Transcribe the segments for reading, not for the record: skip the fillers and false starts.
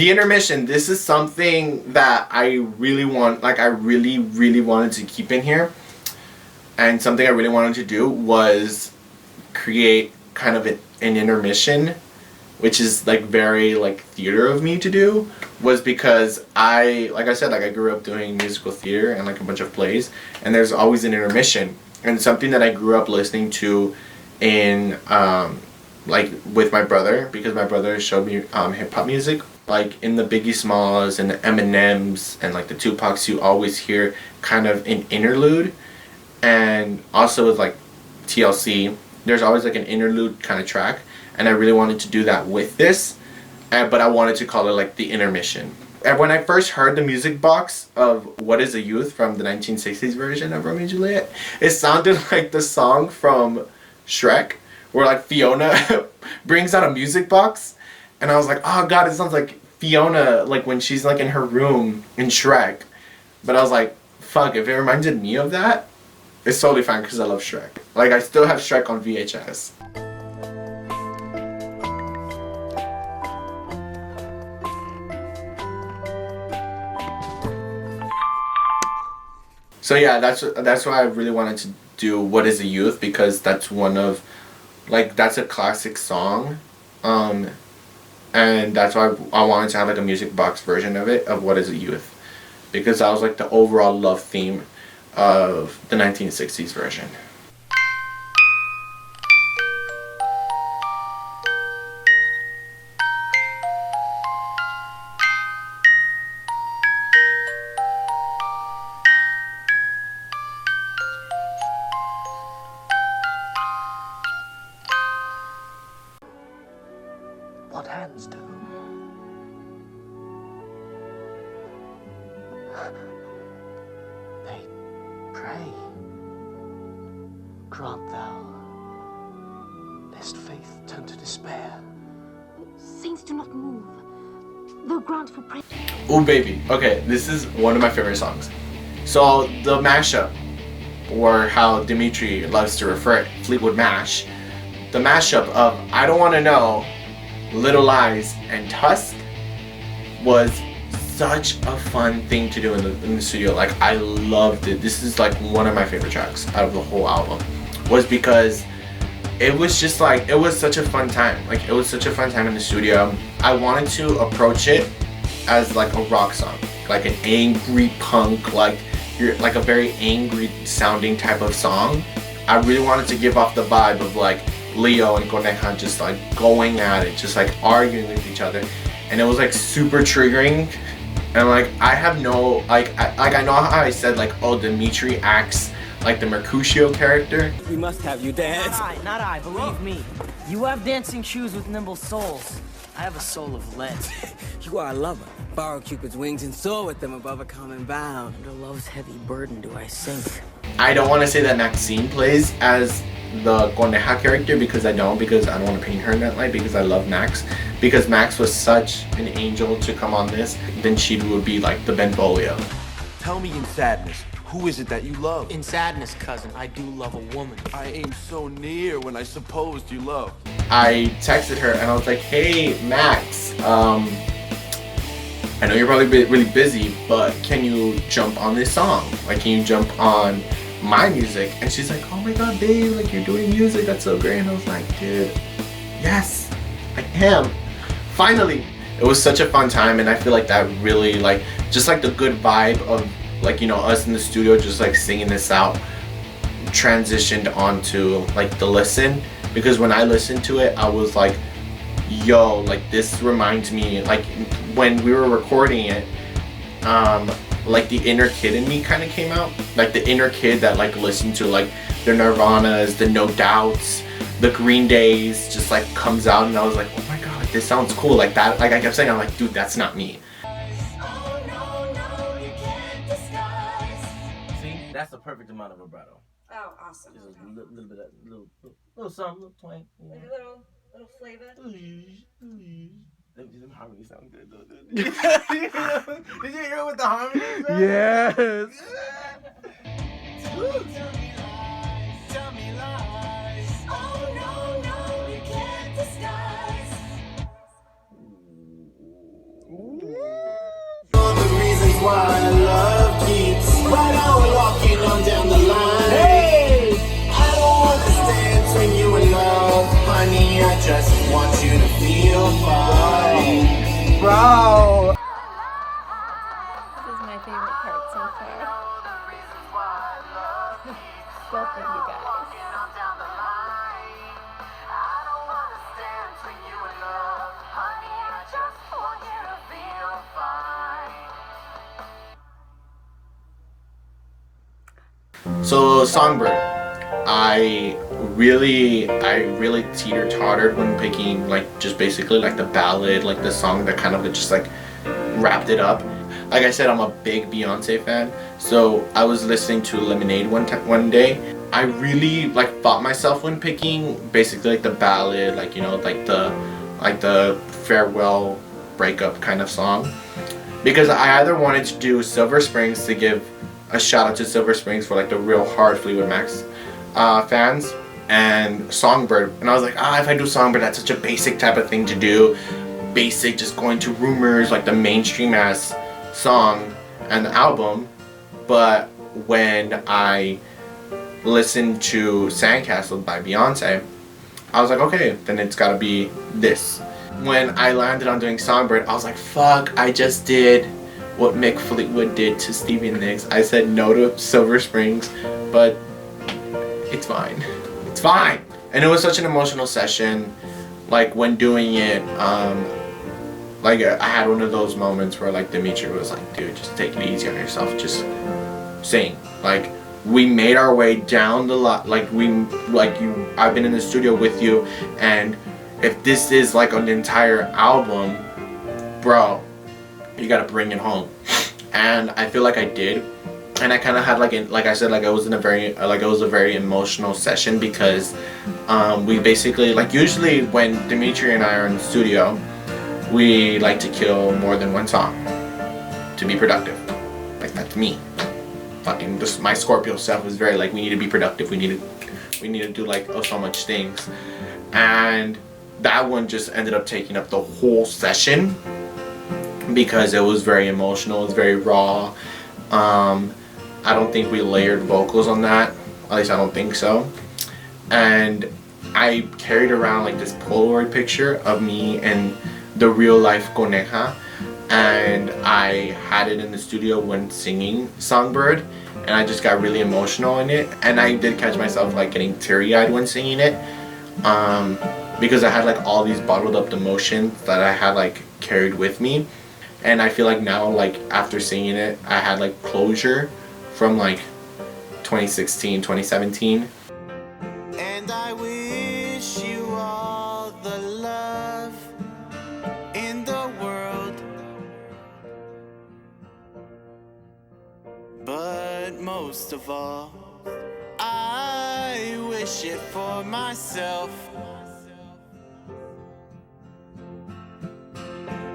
the intermission, this is something that I really want, like I really wanted to keep in here. And something I really wanted to do was create kind of an intermission, which is like very like theater of me to do, was because like I said, like I grew up doing musical theater and like a bunch of plays, and there's always an intermission. And something that I grew up listening to in like with my brother, because my brother showed me hip hop music. Like in the Biggie Smalls and the Eminems and like the Tupacs, you always hear kind of an interlude. And also with like TLC, there's always like an interlude kind of track. And I really wanted to do that with this, but I wanted to call it like the intermission. And when I first heard the music box of What Is a Youth from the 1960s version of Romeo and Juliet, it sounded like the song from Shrek, where like Fiona brings out a music box. And I was like, oh god, it sounds like Fiona, like when she's like in her room in Shrek. But I was like, fuck, if it reminded me of that, it's totally fine because I love Shrek. Like I still have Shrek on VHS. So yeah, that's why I really wanted to do What Is a Youth, because that's one of, like, that's a classic song. And that's why I wanted to have like a music box version of it, of What Is a Youth, because that was like the overall love theme of the 1960s version. What hands do? They pray. Grant thou lest faith turn to despair. Saints do not move. They'll grant for prayer. Ooh baby. Okay, this is one of my favorite songs. So the mashup, or how Dimitri loves to refer it, Fleetwood Mash, the mashup of I Don't Want to Know, Little Lies, and Tusk was such a fun thing to do in the studio. Like I loved it. This is like one of my favorite tracks out of the whole album, was because it was just like, it was such a fun time. Like it was such a fun time in the studio. I wanted to approach it as like a rock song, like an angry punk, like you're like a very angry sounding type of song. I really wanted to give off the vibe of like Leo and Coneja just like going at it, just like arguing with each other, and it was like super triggering. And like I have no like I know how I said like, oh, Dimitri acts like the Mercutio character. We must have you dance. Not I, believe me. You have dancing shoes with nimble soles. I have a soul of lead. You are a lover. Borrow Cupid's wings and soar with them above a common bound. Under love's heavy burden do I sink. I don't want to say that Maxine plays as the Coneja character, because I don't want to paint her in that light, because I love Max, because Max was such an angel to come on this. Then she would be like the Benvolio. Tell me in sadness, who is it that you love? In sadness, cousin, I do love a woman. I aim so near when I supposed you love. I texted her and I was like, hey Max, I know you're probably really busy, but can you jump on this song? Like, can you jump on my music? And she's like, oh my god, babe, like you're doing music, that's so great. And I was like, dude, yes, I am. Finally. It was such a fun time, and I feel like that really, like, just like the good vibe of, like, you know, us in the studio just like singing this out transitioned onto like the listen, because when I listened to it I was like, yo, like this reminds me, like when we were recording it, like the inner kid in me kind of came out, like the inner kid that like listened to like the Nirvanas, the No Doubts, the Green Days, just like comes out, and I was like, oh my god, this sounds cool, like that, like I kept saying, I'm like, dude, that's not me. That's the perfect amount of vibrato. Oh, awesome. Just a little bit of little something, little twang. You know? Like a little flavor. Them harmonies sound good though. Did you hear it with the harmonies, man? Yes. Tell me lies. Oh no, you can't disguise. Ooh. why love keeps right on walking on down the line. Hey! I don't understand when you in love, honey. I just want you to feel fine. Bro. This is my favorite part so far. Both of you guys. So Songbird, I really teeter-tottered when picking like just basically like the ballad, like the song that kind of just like wrapped it up. Like I said, I'm a big Beyonce fan, so I was listening to Lemonade one day. I really like fought myself when picking basically like the ballad, like you know, like the farewell breakup kind of song, because I either wanted to do Silver Springs to give a shout out to Silver Springs for like the real hard Fleetwood Mac's fans, and Songbird, and I was like, if I do Songbird, that's such a basic type of thing to do, basic, just going to Rumors, like the mainstream ass song and the album. But when I listened to Sandcastle by Beyonce, I was like, okay, then it's gotta be this. When I landed on doing Songbird, I was like, fuck, I just did what Mick Fleetwood did to Stevie Nicks. I said no to Silver Springs, but it's fine. It's fine. And it was such an emotional session. Like when doing it, like I had one of those moments where like Dimitri was like, dude, just take it easy on yourself, just sing. Like we made our way down the lot, I've been in the studio with you, and if this is like an entire album, bro, you gotta bring it home. And I feel like I did, and I kind of had like I said, like it was a very emotional session, because we basically, like, usually when Dimitri and I are in the studio, we like to kill more than one song to be productive. Like that's me. Fucking just my Scorpio self is very like, we need to be productive, we need to do like so much things, and that one just ended up taking up the whole session because it was very emotional, it was very raw. I don't think we layered vocals on that, at least I don't think so. And I carried around like this Polaroid picture of me and the real life Coneja, and I had it in the studio when singing Songbird, and I just got really emotional in it, and I did catch myself like getting teary-eyed when singing it, because I had like all these bottled up emotions that I had like carried with me. And I feel like now, like after singing it, I had like closure from like 2016, 2017. And I wish you all the love in the world, but most of all, I wish it for myself.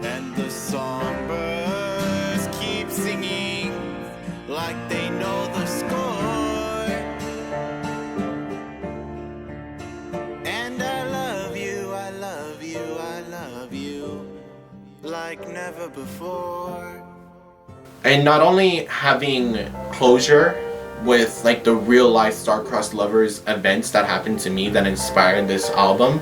And the songbirds keep singing like they know the score. And I love you, I love you, I love you like never before. And not only having closure with like the real life star-crossed lovers events that happened to me that inspired this album,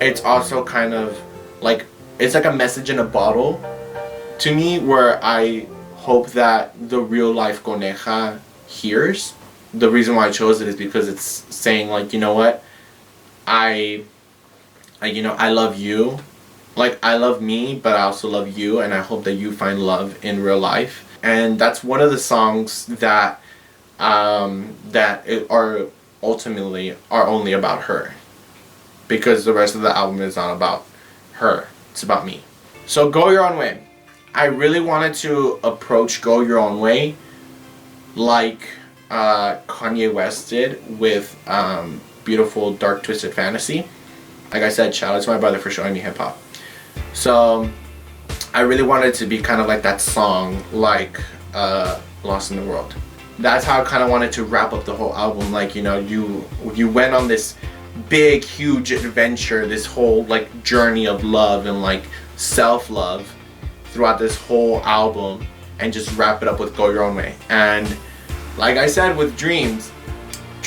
it's also kind of like, it's like a message in a bottle to me, where I hope that the real life Coneja hears. The reason why I chose it is because it's saying like, you know what, I love you. Like I love me, but I also love you, and I hope that you find love in real life. And that's one of the songs that are ultimately only about her, because the rest of the album is not about her. It's about me. So Go Your Own Way. I really wanted to approach Go Your Own Way like Kanye West did with Beautiful Dark Twisted Fantasy. Like I said, shout out to my brother for showing me hip hop. So I really wanted it to be kind of like that song, like Lost in the World. That's how I kind of wanted to wrap up the whole album. Like, you know, you went on this big, huge adventure, this whole like journey of love and like self-love throughout this whole album, and just wrap it up with Go Your Own Way. And like I said with Dreams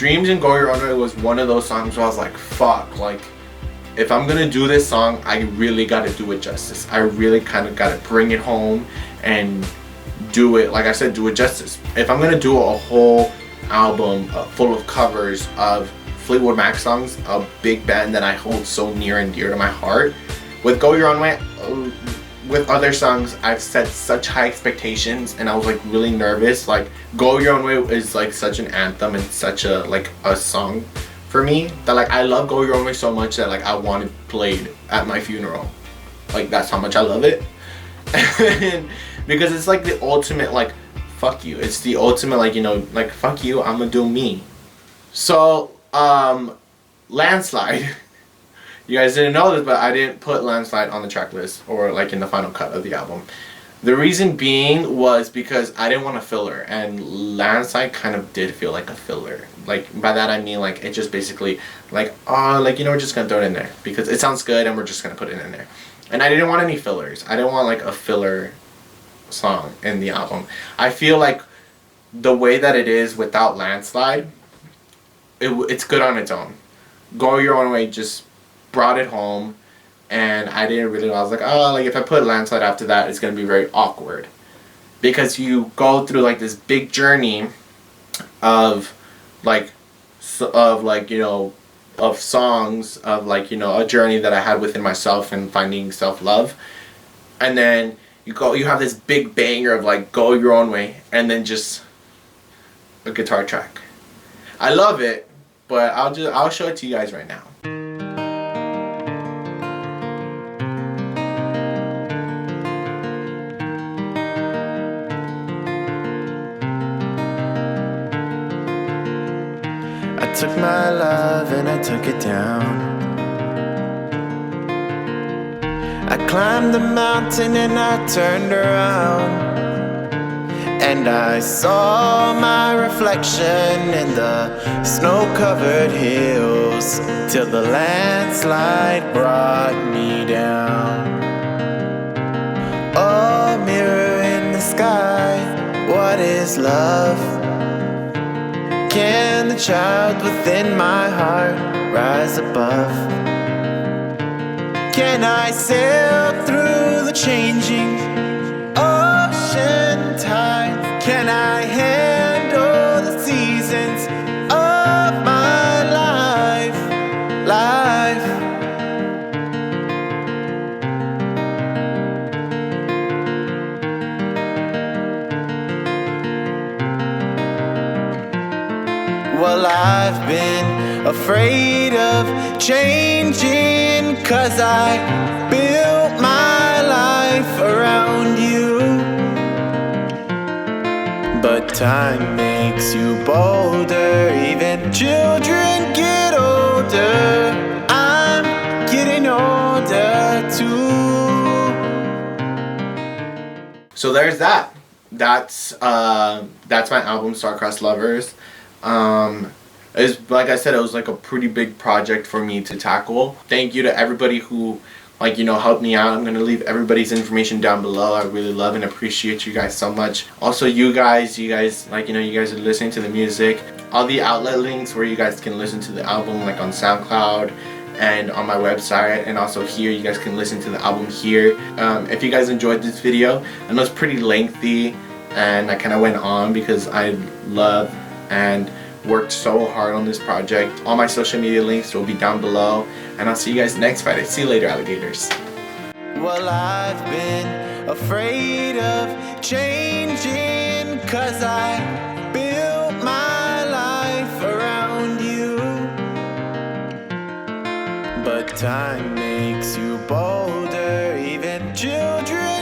and Go Your Own Way was one of those songs where I was like, fuck, like if I'm gonna do this song, I really gotta do it justice. I really kind of gotta bring it home and do it, like I said, do it justice. If I'm gonna do a whole album full of covers of Fleetwood Mac songs, a big band that I hold so near and dear to my heart, with Go Your Own Way, with other songs, I've set such high expectations and I was like really nervous. Like Go Your Own Way is like such an anthem and such a like a song for me that like I love Go Your Own Way so much that like I want it played at my funeral. Like that's how much I love it. Because it's like the ultimate like fuck you. It's the ultimate like, you know, like fuck you, I'm gonna do me. So Landslide. You guys didn't know this, but I didn't put Landslide on the track list or like in the final cut of the album. The reason being was because I didn't want a filler, and Landslide kind of did feel like a filler. Like by that I mean like it just basically like, oh, like, you know, we're just gonna throw it in there because it sounds good and we're just gonna put it in there. And I didn't want any fillers. I didn't want like a filler song in the album. I feel like the way that it is without Landslide, it's good on its own. Go Your Own Way just brought it home, and I didn't really know. I was like, oh, like if I put Landslide after that, it's gonna be very awkward, because you go through like this big journey of like you know, of songs, of like, you know, a journey that I had within myself and finding self-love, and then you have this big banger of like Go Your Own Way, and then just a guitar track. I love it, but I'll show it to you guys right now. I took my love and I took it down. I climbed the mountain and I turned around, and I saw my reflection in the snow-covered hills, till the landslide brought me down. Oh, mirror in the sky, what is love? Can the child within my heart rise above? Can I sail through the changing ocean tide? Can I handle the seasons of my life? Well, I've been afraid of changing, 'cause I built my life around you. But time makes you bolder, even children get older. I'm getting older too. So there's that. That's my album, Star-Crossed Lovers. It's, like I said, it was like a pretty big project for me to tackle. Thank you to everybody who, like, you know, helped me out. I'm gonna leave everybody's information down below. I really love and appreciate you guys so much. Also, you guys, like, you know, you guys are listening to the music. All the outlet links where you guys can listen to the album, like on SoundCloud and on my website, and also here you guys can listen to the album here. If you guys enjoyed this video, I know it's pretty lengthy and I kind of went on because I love and worked so hard on this project. All my social media links will be down below, and I'll see you guys next Friday. See you later, alligators. Well, I've been afraid of changing, 'cause I built my life around you. But time makes you bolder, even children